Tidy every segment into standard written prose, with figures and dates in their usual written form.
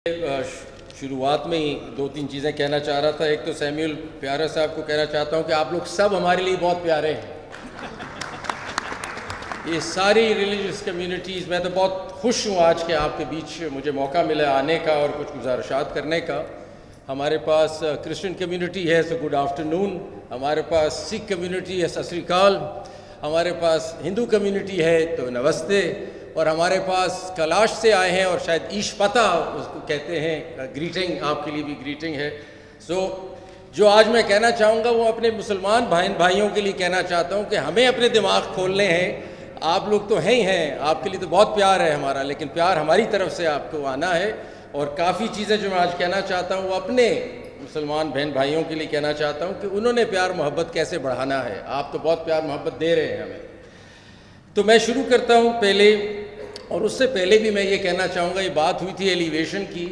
शुरुआत में ही दो तीन चीज़ें कहना चाह रहा था। एक तो सैमुअल प्यारा साहब को कहना चाहता हूँ कि आप लोग सब हमारे लिए बहुत प्यारे हैं। ये सारी रिलीजियस कम्युनिटीज़, मैं तो बहुत खुश हूँ आज के आपके बीच मुझे मौका मिला आने का और कुछ गुजारिशात करने का। हमारे पास क्रिश्चियन कम्युनिटी है तो गुड आफ्टरनून, हमारे पास सिख कम्युनिटी है सत श्री अकाल, हमारे पास हिंदू कम्युनिटी है तो नमस्ते, और हमारे पास कैलाश से आए हैं और शायद ईश पता उसको कहते हैं, ग्रीटिंग, आपके लिए भी ग्रीटिंग है। जो आज मैं कहना चाहूँगा वो अपने मुसलमान भाइयों के लिए कहना चाहता हूँ कि हमें अपने दिमाग खोलने हैं। आप लोग तो हैं ही हैं, आपके लिए तो बहुत प्यार है हमारा, लेकिन प्यार हमारी तरफ से आपको आना है। और काफ़ी चीज़ें जो मैं आज कहना चाहता हूँ वो अपने मुसलमान बहन भाइयों के लिए कहना चाहता हूँ कि उन्होंने प्यार मोहब्बत कैसे बढ़ाना है। आप तो बहुत प्यार मोहब्बत दे रहे हैं हमें। तो मैं शुरू करता हूँ पहले, और उससे पहले भी मैं ये कहना चाहूँगा, ये बात हुई थी एलिवेशन की,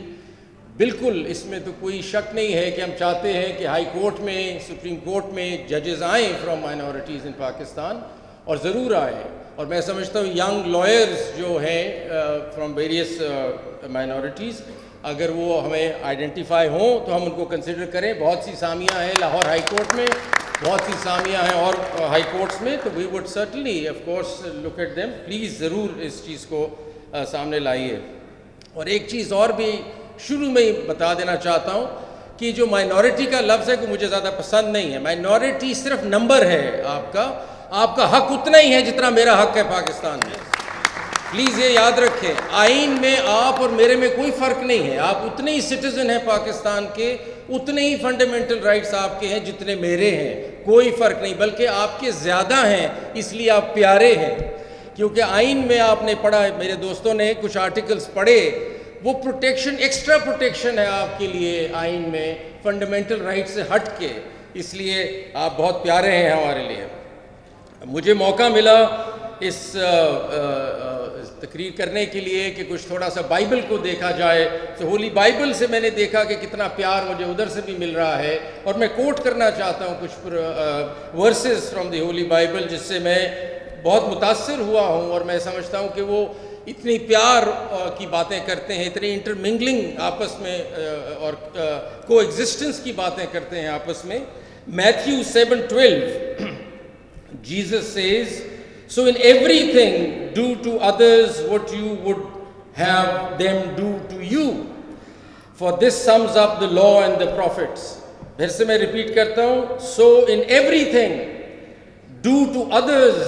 बिल्कुल इसमें तो कोई शक नहीं है कि हम चाहते हैं कि हाई कोर्ट में, सुप्रीम कोर्ट में जजेस आएँ फ्रॉम माइनॉरिटीज़ इन पाकिस्तान, और ज़रूर आएँ। और मैं समझता हूँ यंग लॉयर्स जो हैं फ्रॉम वेरियस माइनॉरिटीज़, अगर वो हमें आइडेंटिफाई हों तो हम उनको कंसिडर करें। बहुत सी सामियाँ हैं लाहौर हाई कोर्ट में, बहुत सी सामियाँ हैं और हाई कोर्ट्स में, तो we would certainly of course look at them. Please ज़रूर इस चीज़ को सामने लाइए। और एक चीज़ और भी शुरू में ही बता देना चाहता हूँ कि जो माइनॉरिटी का लफ्ज़ है कि मुझे ज़्यादा पसंद नहीं है। माइनॉरिटी सिर्फ नंबर है आपका हक उतना ही है जितना मेरा हक है पाकिस्तान में। प्लीज़ ये याद रखें, आइन में आप और मेरे में कोई फ़र्क नहीं है। आप उतने ही सिटीज़न हैं पाकिस्तान के, उतने ही फंडामेंटल राइट्स आपके हैं जितने मेरे हैं, कोई फ़र्क नहीं, बल्कि आपके ज़्यादा हैं, इसलिए आप प्यारे हैं। क्योंकि आइन में आपने पढ़ा, मेरे दोस्तों ने कुछ आर्टिकल्स पढ़े, वो प्रोटेक्शन, एक्स्ट्रा प्रोटेक्शन है आपके लिए आइन में, फंडामेंटल राइट से हट के, इसलिए आप बहुत प्यारे हैं हमारे लिए। मुझे मौका मिला इस तकरीर करने के लिए कि कुछ थोड़ा सा बाइबल को देखा जाए, तो होली बाइबल से मैंने देखा कि कितना प्यार मुझे उधर से भी मिल रहा है। और मैं कोट करना चाहता हूँ कुछ versus from the Holi Bible जिससे मैं बहुत मुतासिर हुआ हूँ। और मैं समझता हूँ कि वो इतनी प्यार की बातें करते हैं, इतनी इंटरमिंगलिंग आपस में और को एग्जिस्टेंस की बातें करते हैं आपस में। Matthew 7:12 Jesus says, so in everything do to others what you would have them do to you, for this sums up the law and the prophets. फिर से मैं रिपीट करता हूँ, so in everything do to others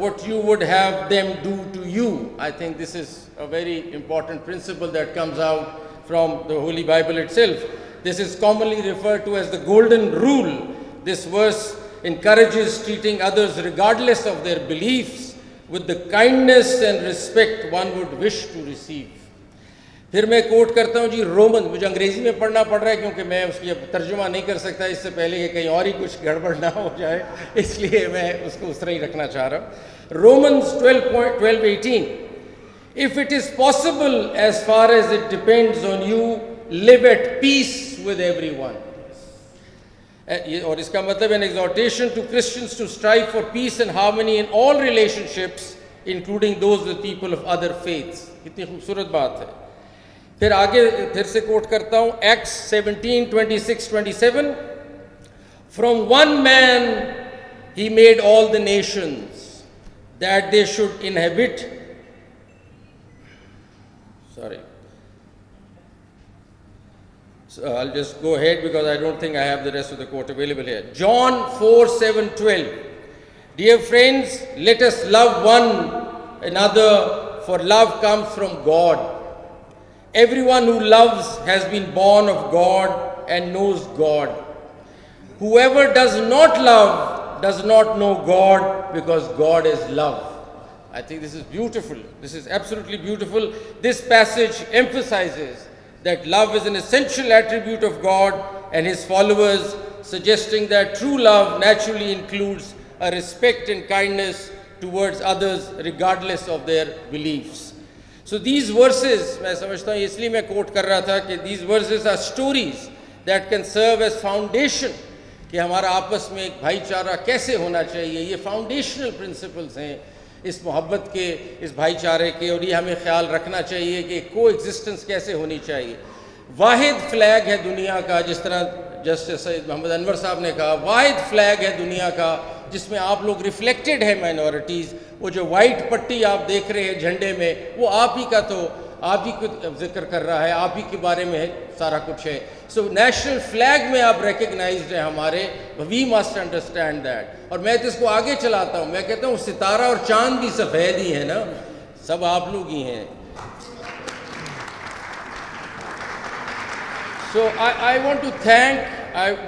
what you would have them do to you. I think this is a very important principle that comes out from the Holy Bible itself. This is commonly referred to as the golden rule. This verse encourages treating others regardless of their beliefs with the kindness and respect one would wish to receive. फिर मैं coat करता हूँ जी Roman, मुझे अंग्रेज़ी में पढ़ना पड़ रहा है क्योंकि मैं उसकी तर्जुमा नहीं कर सकता इससे पहले कि कहीं और ही कुछ गड़बड़ ना हो जाए, इसलिए मैं उसको उस तरह ही रखना चाह रहा हूँ। Romans 12:18, if it is possible as far as it depends on you, live at peace with everyone. और इसका मतलब है exhortation to Christians to strive for peace and harmony in all relationships, including those with people of other faiths. कितनी खूबसूरत बात है। फिर आगे फिर से कोट करता हूँ Acts 17:26-27, from one man he made all the nations that they should inhabit. Sorry. So I'll just go ahead because I don't think I have the rest of the quote available here. John 4:7-12. Dear friends, let us love one another, for love comes from God. Everyone who loves has been born of God and knows God. Whoever does not love does not know God, because God is love. I think this is beautiful. This is absolutely beautiful. This passage emphasizes that love is an essential attribute of God and His followers, suggesting that true love naturally includes a respect and kindness towards others regardless of their beliefs. So these verses, मैं समझता हूँ इसलिए मैं coat कर रहा था कि these verses are stories that can serve as foundation कि हमारा आपस में एक भाईचारा कैसे होना चाहिए। ये foundational principles हैं इस मोहब्बत के, इस भाईचारे के, और ये हमें ख्याल रखना चाहिए कि को एग्जिस्टेंस कैसे होनी चाहिए। वाहिद फ्लैग है दुनिया का, जिस तरह जस्टिस सैयद मोहम्मद अनवर साहब ने कहा, वाहिद फ्लैग है दुनिया का जिसमें आप लोग रिफ्लेक्टेड है माइनॉरिटीज़। वो जो वाइट पट्टी आप देख रहे हैं झंडे में, वो आप ही का, तो आप ही को जिक्र कर रहा है, आप ही के बारे में है, सारा कुछ है। सो नेशनल फ्लैग में आप रिकग्नाइज्ड हैं हमारे, वी मस्ट अंडरस्टैंड दैट। और मैं तो इसको आगे चलाता हूँ, मैं कहता हूँ सितारा और चांद भी सफ़ेद ही है ना, सब आप लोग ही हैं। सो आई वॉन्ट टू थैंक,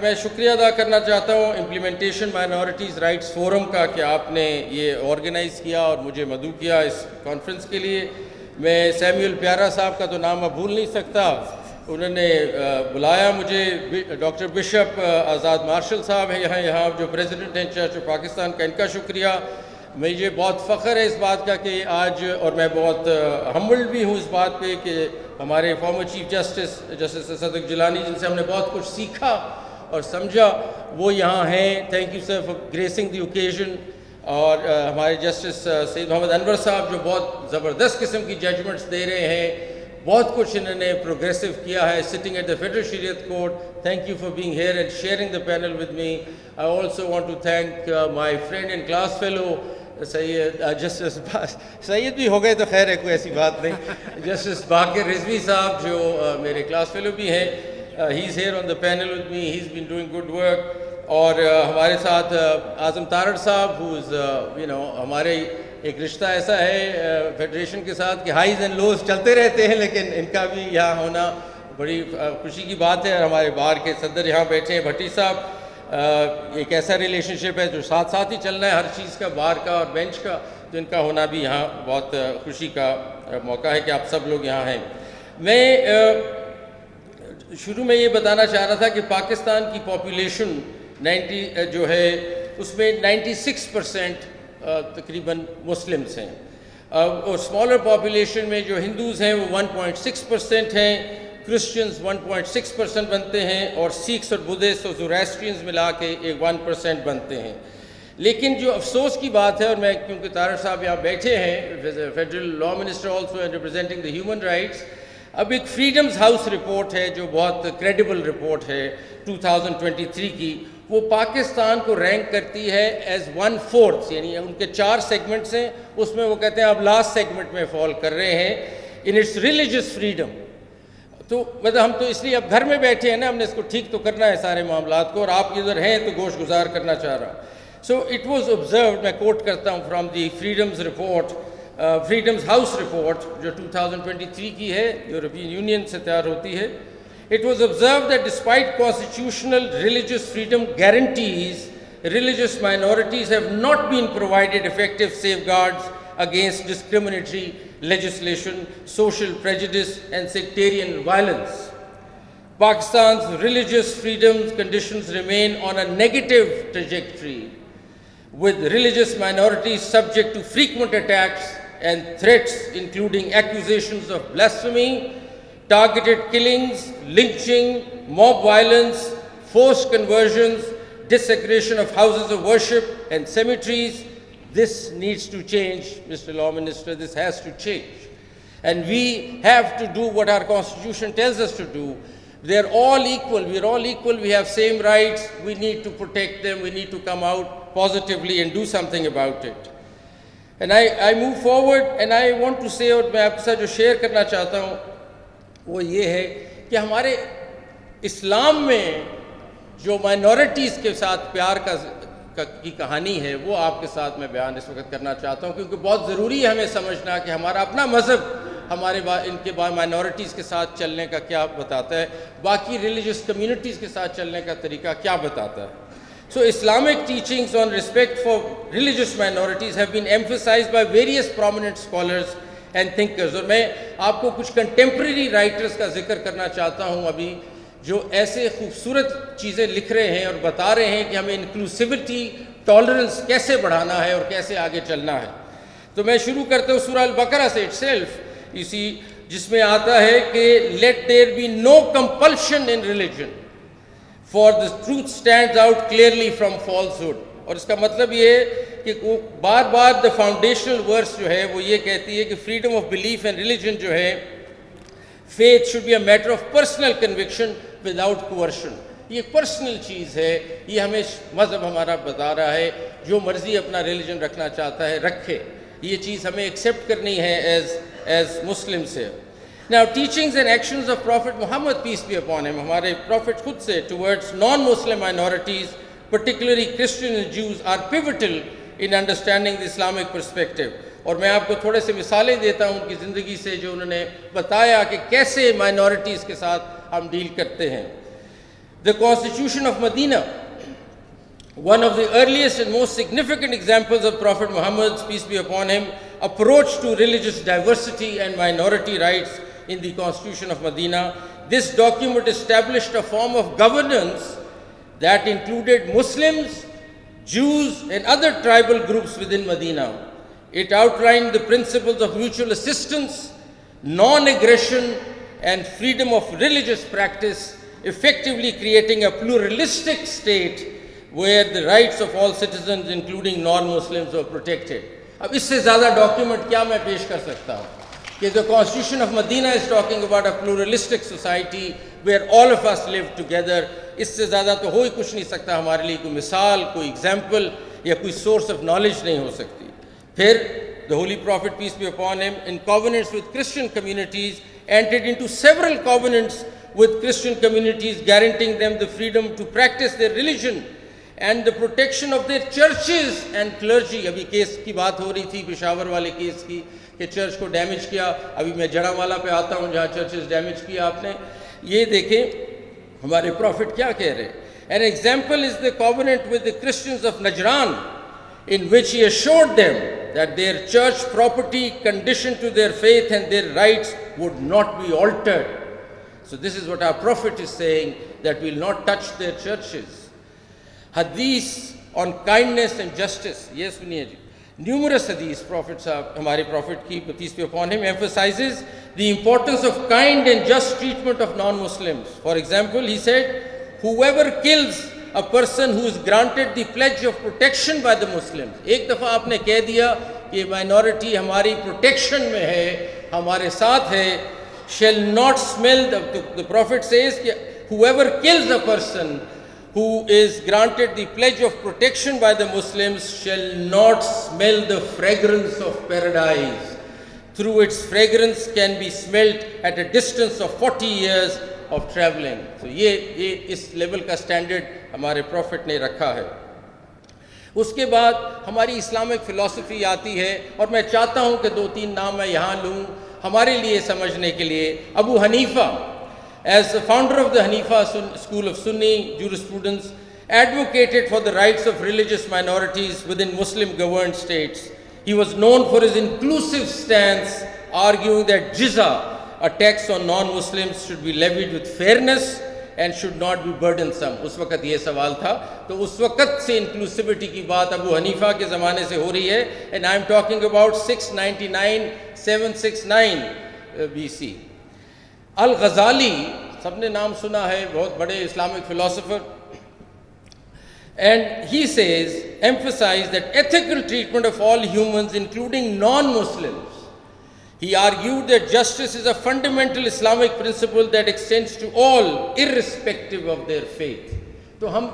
मैं शुक्रिया अदा करना चाहता हूँ इम्प्लीमेंटेशन माइनॉरिटीज़ राइट्स फोरम का कि आपने ये ऑर्गेनाइज़ किया और मुझे मदऊ किया इस कॉन्फ्रेंस के लिए। मैं सैमुअल प्यारा साहब का तो नाम मैं भूल नहीं सकता, उन्होंने बुलाया मुझे। डॉक्टर बिशप आज़ाद मार्शल साहब हैं यहाँ जो प्रेसिडेंट हैं चर्च ऑफ पाकिस्तान का, इनका शुक्रिया। मुझे बहुत फ़ख्र है इस बात का कि आज, और मैं बहुत हम्बल्ड भी हूँ इस बात पे कि हमारे फॉर्मर चीफ जस्टिस सदक जिलानी, जिनसे हमने बहुत कुछ सीखा और समझा, वो यहाँ हैं। Thank you sir for gracing the occasion. और हमारे जस्टिस सैयद मोहम्मद अनवर साहब जो बहुत ज़बरदस्त किस्म की जजमेंट्स दे रहे हैं, बहुत कुछ इन्होंने प्रोग्रेसिव किया है sitting at the federal Shariat court. Thank you for being here and sharing the panel with me. I also want to thank my friend and class fellow Syed justice Syed भी हो गए तो खैर है, कोई ऐसी बात नहीं, जस्टिस बाकिर रिजवी साहब जो मेरे क्लास फेलो भी हैं, he is here on the panel with me, he is been doing good work. और हमारे साथ आज़म तारड़ साहब, हु इज़ यू नो, हमारे एक रिश्ता ऐसा है फेडरेशन के साथ कि हाइज एंड लोज चलते रहते हैं, लेकिन इनका भी यहाँ होना बड़ी खुशी की बात है। हमारे बार के सदर यहाँ बैठे हैं भट्टी साहब, एक ऐसा रिलेशनशिप है जो साथ साथ ही चलना है हर चीज़ का, बार का और बेंच का, तो इनका होना भी यहाँ बहुत खुशी का मौका है कि आप सब लोग यहाँ हैं। मैं शुरू में ये बताना चाह रहा था कि पाकिस्तान की पॉपुलेशन 90 जो है उसमें 96% तकरीबन मुस्लिम्स हैं, और स्मॉलर पॉपुलेशन में जो हिंदूज़ हैं वो 1.6% हैं, क्रिश्चियंस 1.6% बनते हैं, और सिख्स और बुद्धिस्ट और ज़ोरास्ट्रियंस मिला के एक 1% बनते हैं। लेकिन जो अफसोस की बात है, और मैं क्योंकि तारड़ साहब यहाँ बैठे हैं, federal law minister also and representing the human rights, अब एक फ्रीडम्स हाउस रिपोर्ट है जो बहुत क्रेडिबल रिपोर्ट है 2023 की, वो पाकिस्तान को रैंक करती है एज 1/4, यानी उनके 4 सेगमेंट्स हैं, उसमें वो कहते हैं आप लास्ट सेगमेंट में फॉल कर रहे हैं इन इट्स रिलीजियस फ्रीडम। तो मतलब हम तो इसलिए अब घर में बैठे हैं ना, हमने इसको ठीक तो करना है सारे मामलात को, और आप इधर हैं तो गोश गुजार करना चाह रहा। सो इट वॉज ऑब्जर्व, मैं कोट करता हूँ from the freedoms report, freedoms house report जो 2023 की है, यूरोपियन यूनियन से तैयार होती है। It was observed that despite constitutional religious freedom guarantees, religious minorities have not been provided effective safeguards against discriminatory legislation, social prejudice and sectarian violence. Pakistan's religious freedom conditions remain on a negative trajectory, with religious minorities subject to frequent attacks and threats, including accusations of blasphemy, targeted killings, lynching, mob violence, forced conversions, desecration of houses of worship and cemeteries. This needs to change, Mr. Law Minister, this has to change. And we have to do what our Constitution tells us to do. They are all equal, we are all equal, we have same rights, we need to protect them, we need to come out positively and do something about it. And I move forward and I want to say, और मैं आपके साथ जो share करना चाहता हूँ वो ये है कि हमारे इस्लाम में जो माइनॉरिटीज़ के साथ प्यार की कहानी है वो आपके साथ मैं बयान इस वक्त करना चाहता हूँ, क्योंकि बहुत ज़रूरी है हमें समझना कि हमारा अपना मज़हब हमारे इनके माइनॉरिटीज़ के साथ चलने का क्या बताता है, बाकी रिलीजियस कम्युनिटीज़ के साथ चलने का तरीका क्या बताता है। So Islamic teachings on respect for religious minorities have been emphasized by various prominent scholars and thinkers. और मैं आपको कुछ कंटेम्प्रेरी राइटर्स का जिक्र करना चाहता हूँ अभी, जो ऐसे खूबसूरत चीज़ें लिख रहे हैं और बता रहे हैं कि हमें इंक्लूसिविटी, टॉलरेंस कैसे बढ़ाना है और कैसे आगे चलना है। तो मैं शुरू करता हूँ सूरह अल-बकरा से इटसेल्फ, इसी जिसमें आता है कि let there be no compulsion in religion for the truth stands out clearly from falsehood. और इसका मतलब ये है कि बार बार द फाउंडेशनल वर्स जो है वो ये कहती है कि freedom of belief and religion जो है Faith should be a matter of personal conviction without coercion. ये पर्सनल चीज़ है, ये हमें मज़हब हमारा बता रहा है, जो मर्ज़ी अपना रिलीजन रखना चाहता है रखे, ये चीज़ हमें एक्सेप्ट करनी है एज मुस्लिम्स है. Now teachings and actions of Prophet Muhammad, peace be upon him, हमारे Prophet खुद से towards non-Muslim minorities, particularly Christian and Jews, are pivotal in understanding the Islamic perspective. और मैं आपको थोड़े से मिसालें देता हूँ उनकी ज़िंदगी से, जो उन्होंने बताया कि कैसे माइनॉरिटीज़ के साथ हम डील करते हैं. The Constitution of Medina, one of the earliest and most significant examples of Prophet Muhammad's, peace be upon him, approach to religious diversity and minority rights in the Constitution of Medina. This document established a form of governance that included Muslims, Jews and other tribal groups within Medina. It outlined the principles of mutual assistance, non-aggression and freedom of religious practice, effectively creating a pluralistic state where the rights of all citizens, including non-Muslims, were protected. अब इससे ज़्यादा document क्या मैं पेश कर सकता हूँ कि the Constitution of Medina is talking about a pluralistic society where all of us live together. इससे ज़्यादा तो हो ही कुछ नहीं सकता हमारे लिए, कोई मिसाल, कोई एग्जाम्पल या कोई सोर्स ऑफ नॉलेज नहीं हो सकती. फिर the Holy Prophet, peace be upon him, in covenants with Christian communities, entered into several covenants with Christian communities, guaranteeing them the freedom to practice their religion and the protection of their churches and clergy. अभी case की बात हो रही थी, पेशावर वाले case की, कि church को डैमेज किया. अभी मैं जड़ावाला पे आता हूँ जहाँ चर्चेस डैमेज किया आपने. ये देखें हमारे प्रॉफिट क्या कह रहे हैं. An example is the covenant with the Christians of Najran, in which he assured them that their church property conditioned to their faith and their rights would not be altered. So this is what our Prophet is saying, that we will not touch their churches. Hadith on kindness and justice. Yes, सुनिए जी. Numerous hadith, Prophet साहब, हमारे Prophet की peace be upon him, emphasizes the importance of kind and just treatment of non-Muslims. For example, he said, whoever kills a person who is granted the pledge of protection by the Muslims. एक दफ़ा आपने कह दिया कि minority हमारी protection में है, हमारे साथ है, shall not smell, the Prophet says, whoever kills a person who is granted the pledge of protection by the Muslims shall not smell the fragrance of paradise. Through its fragrance can be smelt at a distance of 40 years of traveling. So ये इस level का standard हमारे profit ने रखा है. उसके बाद हमारी इस्लामिक फ़िलॉसफी आती है, और मैं चाहता हूँ कि 2-3 नाम मैं यहाँ लूँ हमारे लिए समझने के लिए. Abu Hanifa, as the founder of the Hanifa school of Sunni jurisprudence, advocated for the rights of religious minorities within Muslim governed states. He was known for his inclusive stance, arguing that jizya, a tax on non-Muslims, should be levied with fairness and should not be burdensome. उस वक़्त ये सवाल था, तो उस वक़्त से inclusivity की बात अबू हनीफा के ज़माने से हो रही है. And I am talking about 699-769 BC. अल गज़ाली, सबने नाम सुना है, बहुत बड़े Islamic philosopher. And he says, emphasized that ethical treatment of all humans, including non-Muslims. He argued that justice is a fundamental Islamic principle that extends to all, irrespective of their faith. तो हम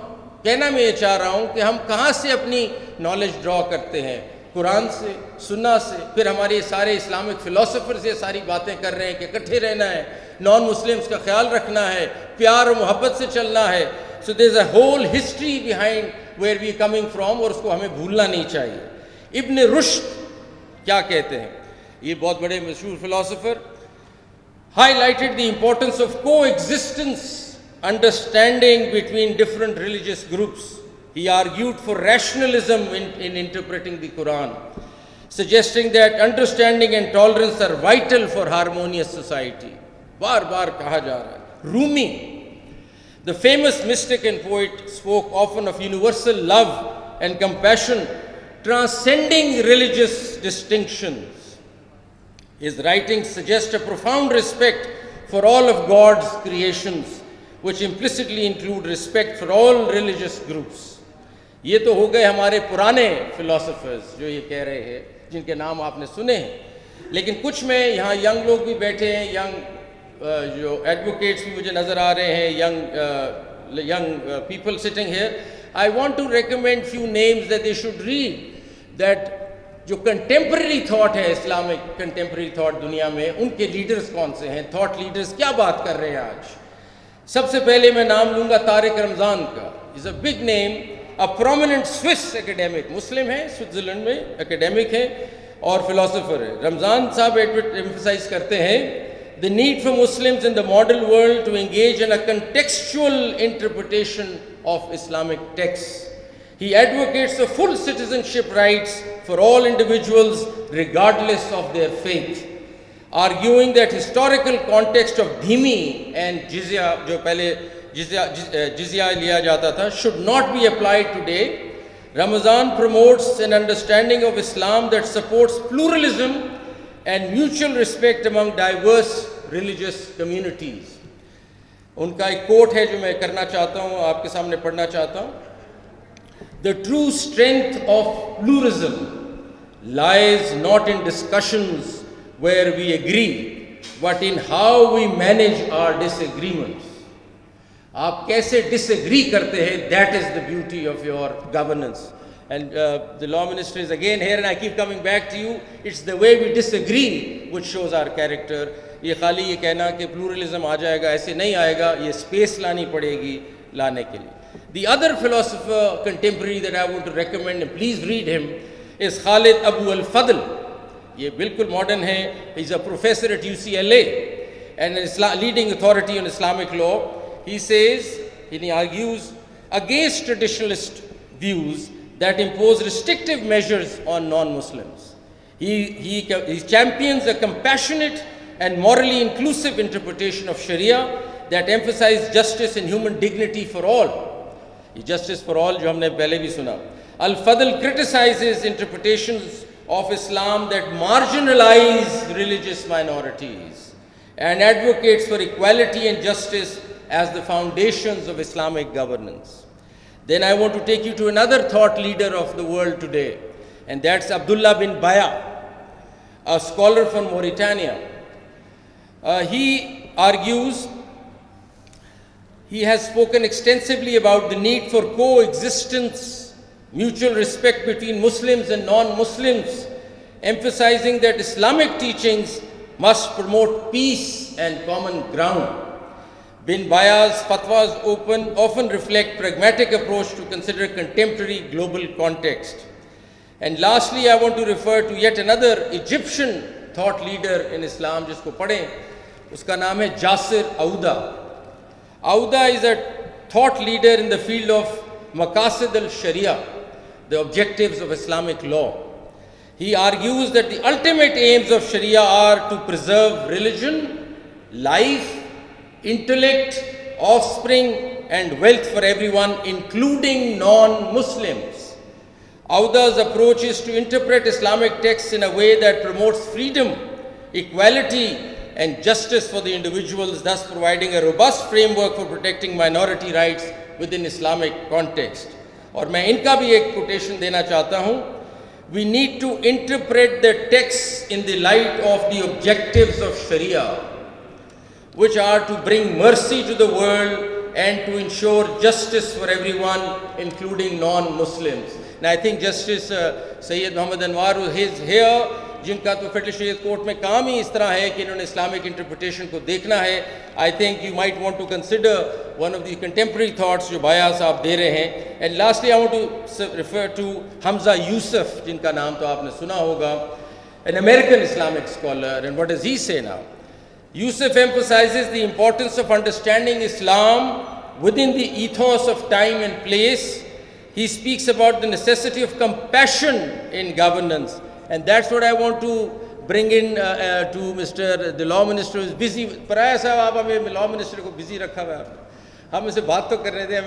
कहना मैं ये चाह रहा हूँ कि हम कहाँ से अपनी नॉलेज ड्रॉ करते हैं, कुरान से, सुन्ना से. फिर हमारे सारे इस्लामिक फ़िलासफ़र्स ये सारी बातें कर रहे हैं कि इकट्ठे रहना है, नॉन मुस्लिम्स का ख्याल रखना है, प्यार और मोहब्बत से चलना है. So there is a whole history behind where we coming from, और उसको हमें भूलना नहीं चाहिए. इब्न रुश्द क्या कहते हैं, ये बहुत बड़े मशहूर philosopher, highlighted the importance of coexistence, understanding between different religious groups. He argued for rationalism in interpreting the Quran, suggesting that understanding and tolerance are vital for harmonious society. बार बार कहा जा रहा है. Rumi, the famous mystic and poet, spoke often of universal love and compassion transcending religious distinctions. His writings suggest a profound respect for all of God's creations, which implicitly include respect for all religious groups. ये तो हो गए हमारे पुराने philosophers जो ये कह रहे हैं, जिनके नाम आपने सुने हैं. लेकिन कुछ में यहाँ यंग लोग भी बैठे हैं, यंग जो एडवोकेट्स भी मुझे नज़र आ रहे हैं, young people sitting here, I want to recommend few names that they should read, that जो कंटेम्प्रेरी थॉट है, इस्लामिक कंटेम्प्रेरी थॉट दुनिया में, उनके लीडर्स कौन से हैं, थॉट लीडर्स क्या बात कर रहे हैं आज। सबसे पहले मैं नाम लूँगा तारिक रमज़ान का। Is a big name, a prominent Swiss academic, मुस्लिम है, स्विट्ज़रलैंड में एकेडमिक है और फिलोसोफर है। रमज़ान साहब एम्फसाइज करते हैं the need for Muslims in the modern world to engage in a contextual interpretation of Islamic texts. He advocates for full citizenship rights for all individuals regardless of their faith, arguing that historical context of dhimmi and jizya, जो पहले jizya लिया जाता था, should not be applied today. Ramazan promotes an understanding of Islam that supports pluralism and mutual respect among diverse religious communities. उनका एक coat है जो मैं करना चाहता हूँ, आपके सामने पढ़ना चाहता हूँ। The true strength of pluralism lies not in discussions where we agree, but in how we manage our disagreements. आप कैसे disagree करते हैं, that is the beauty of your governance. And the law minister is again here, and I keep coming back to you. It's the way we disagree which shows our character. ये खाली ये कहना कि pluralism आ जाएगा, ऐसे नहीं आएगा, ये space लानी पड़ेगी लाने के लिए. The other philosopher contemporary that I want to recommend, and please read him, is Khalid Abu al-Fadl. ये बिल्कुल modern है. He's a professor at UCLA and a leading authority on Islamic law. He says, and he argues against traditionalist views that impose restrictive measures on non-Muslims. He champions a compassionate and morally inclusive interpretation of Sharia that emphasizes justice and human dignity for all. Justice for all, जो हमने पहले भी सुना. Al-Fadl criticizes interpretations of Islam that marginalize religious minorities and advocates for equality and justice as the foundations of Islamic governance. Then I want to take you to another thought leader of the world today, and that's Abdullah bin Baya, a scholar from Mauritania. He argues, he has spoken extensively about the need for coexistence, mutual respect between Muslims and non-Muslims, emphasizing that Islamic teachings must promote peace and common ground. Bin Baya's fatwas often reflect pragmatic approach to consider contemporary global context. And lastly, I want to refer to yet another Egyptian thought leader in Islam, जिसको पढ़ें, उसका नाम है Jasir Auda. Auda is a thought leader in the field of Maqasid al-Sharia, the objectives of Islamic law. He argues that the ultimate aims of Sharia are to preserve religion, life, intellect, offspring and wealth for everyone, including non-Muslims. Auda's approach is to interpret Islamic texts in a way that promotes freedom, equality and justice for the individuals, thus providing a robust framework for protecting minority rights within Islamic context. और मैं इनका भी एक quotation देना चाहता हूँ. We need to interpret the texts in the light of the objectives of Sharia, which are to bring mercy to the world and to ensure justice for everyone, including non-Muslims. And I think Justice Sayyid Muhammad Anwar is here, जिनका तो federal Shariat court में काम ही इस तरह है कि इन्होंने Islamic interpretation को देखना है. I think you might want to consider one of the contemporary thoughts जो बाया साहब दे रहे हैं. And lastly, I want to refer to Hamza Yusuf, जिनका नाम तो आपने सुना होगा, an American Islamic scholar. And what does he say now? Yusuf emphasizes the importance of understanding Islam within the ethos of time and place. He speaks about the necessity of compassion in governance. And that's what I want to bring in to Mr. the Law Minister, who is busy. Paraya sahab, aap hame Law Minister ko busy rakha hua hai. हम इसे बात तो कर रहे थे, हम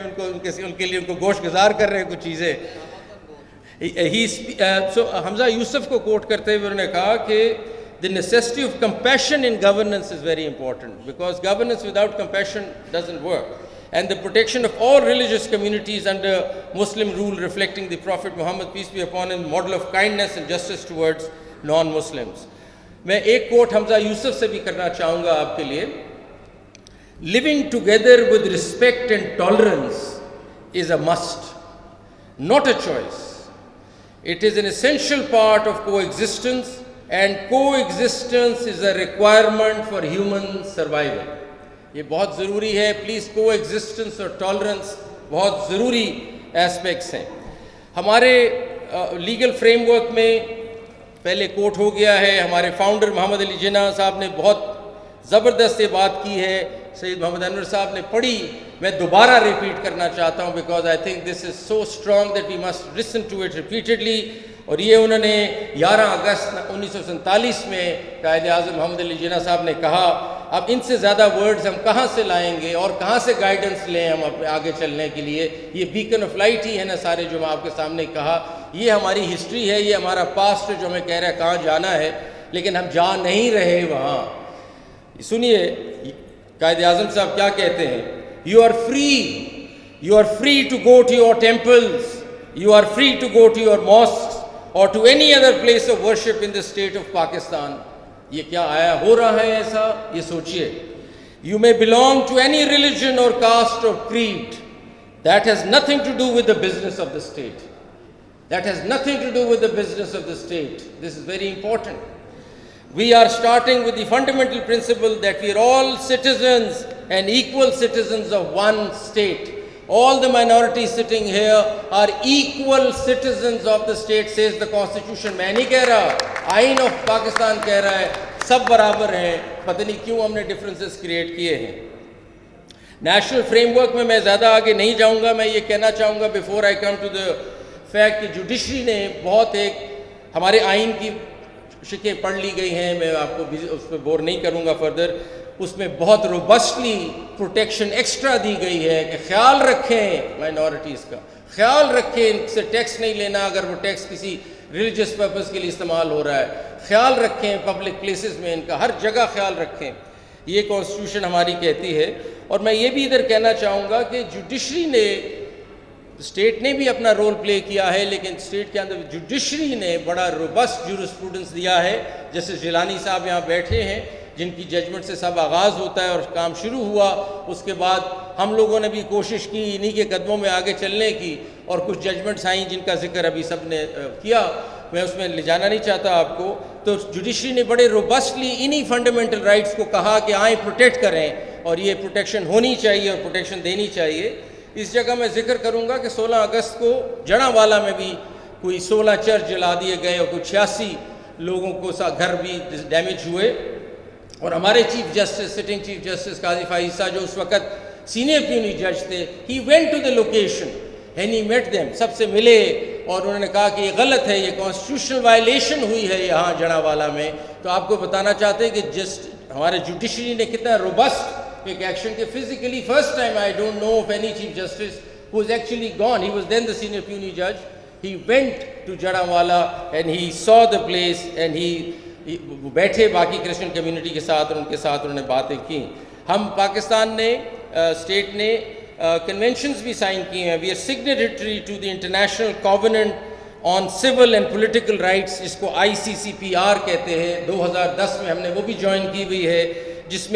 उनके लिए उनको गोश गुजार कर रहे हैं कुछ चीज़ें. So Hamza Yusuf को कोट करते हुए उन्होंने कहा कि the necessity of compassion in governance is very important, because governance without compassion doesn't work. And the protection of all religious communities under Muslim rule, reflecting the Prophet Muhammad, peace be upon him, model of kindness and justice towards non-Muslims. मैं एक coat Hamza Yusuf से भी करना चाहूँगा आपके लिए. Living together with respect and tolerance is a must, not a choice. It is an essential part of coexistence, and coexistence is a requirement for human survival. ये बहुत ज़रूरी है. प्लीज़ coexistence और tolerance बहुत ज़रूरी एस्पेक्ट्स हैं. हमारे legal framework में पहले कोट हो गया है. हमारे फाउंडर मोहम्मद अली जिन्ना साहब ने बहुत ज़बरदस्त ये बात की है. सैयद मोहम्मद अनवर साहब ने पढ़ी. मैं दोबारा रिपीट करना चाहता हूँ because I think this is so strong that we must listen to it repeatedly. और ये उन्होंने 11 अगस्त 1947 में कायद आज़म मोहम्मद अली जिन्ना साहब ने कहा. अब इनसे ज़्यादा वर्ड्स हम कहाँ से लाएंगे और कहाँ से गाइडेंस लें हम अपने आगे चलने के लिए. ये बीकन ऑफ लाइट ही है ना सारे जो मैं आपके सामने कहा. ये हमारी हिस्ट्री है, ये हमारा पास्ट है जो हमें कह रहा है कहाँ जाना है, लेकिन हम जा नहीं रहे वहाँ. सुनिए कायद आज़म साहब क्या कहते हैं. You are free to go to your temples, you are free to go to your mosques or to any other place of worship in the state of Pakistan. ये क्या आया हो रहा है ऐसा, ये सोचिए. You may belong to any religion or caste or creed. That has nothing to do with the business of the state. That has nothing to do with the business of the state. This is very important. We are starting with the fundamental principle that we are all citizens and equal citizens of one state. All the minorities sitting here are equal citizens of the state, says the constitution. मैं नहीं कह रहा, आइन of Pakistan कह रहा है सब बराबर हैं. पता नहीं क्यों हमने डिफरेंसेस क्रिएट किए हैं. नेशनल फ्रेमवर्क में मैं ज़्यादा आगे नहीं जाऊँगा. मैं ये कहना चाहूँगा before I come to the fact कि जुडिशरी ने बहुत एक हमारे आइन की शिकें पढ़ ली गई हैं. मैं आपको उस पर बोर नहीं करूँगा फर्दर. उसमें बहुत रोबस्टली प्रोटेक्शन एक्स्ट्रा दी गई है कि ख्याल रखें माइनॉरिटीज़ का, ख्याल रखें इनसे टैक्स नहीं लेना अगर वो टैक्स किसी रिलीजियस पर्पस के लिए इस्तेमाल हो रहा है. ख्याल रखें पब्लिक प्लेसेस में इनका, हर जगह ख्याल रखें. ये कॉन्स्टिट्यूशन हमारी कहती है. और मैं ये भी इधर कहना चाहूँगा कि जुडिशरी ने, स्टेट ने भी अपना रोल प्ले किया है, लेकिन स्टेट के अंदर जुडिशरी ने बड़ा रोबस्ट ज्यूरिस्प्रूडेंस दिया है. जैसे जिलानी साहब यहाँ बैठे हैं जिनकी जजमेंट से सब आगाज़ होता है और काम शुरू हुआ. उसके बाद हम लोगों ने भी कोशिश की इन्हीं के कदमों में आगे चलने की और कुछ जजमेंट्स आई जिनका जिक्र अभी सब ने किया. मैं उसमें ले जाना नहीं चाहता आपको. तो जुडिशरी ने बड़े रोबस्टली इन्हीं फंडामेंटल राइट्स को कहा कि आए प्रोटेक्ट करें और ये प्रोटेक्शन होनी चाहिए और प्रोटेक्शन देनी चाहिए. इस जगह मैं जिक्र करूंगा कि 16 अगस्त को जड़ावाला में भी कोई 16 चर्च जला दिए गए और कुछ 86 लोगों को घर भी डैमेज हुए. और हमारे chief justice, sitting chief justice Qazi Faez Isa जो उस वक्त सीनियर प्यूनी जज थे, he went to the location and he met them. सबसे मिले और उन्होंने कहा कि ये गलत है, ये कॉन्स्टिट्यूशनल वायलेशन हुई है यहाँ जड़ावाला में. तो आपको बताना चाहते हैं कि जस्ट हमारे जुडिशरी ने कितना रोबस्ट एक एक्शन के physically first time I don't know of any chief justice who is actually gone. He was then the senior puisne जज. He went to Jaranwala and he saw the place and he बैठे बाकी Christian community के साथ और उनके साथ उन्होंने बातें की. हम पाकिस्तान ने स्टेट ने कन्वेंशंस भी साइन किए हैं. We are signatory to the international covenant on civil and political rights, जिसको ICCPR कहते हैं. 2010 में हमने वो भी ज्वाइन की हुई है, जिसमें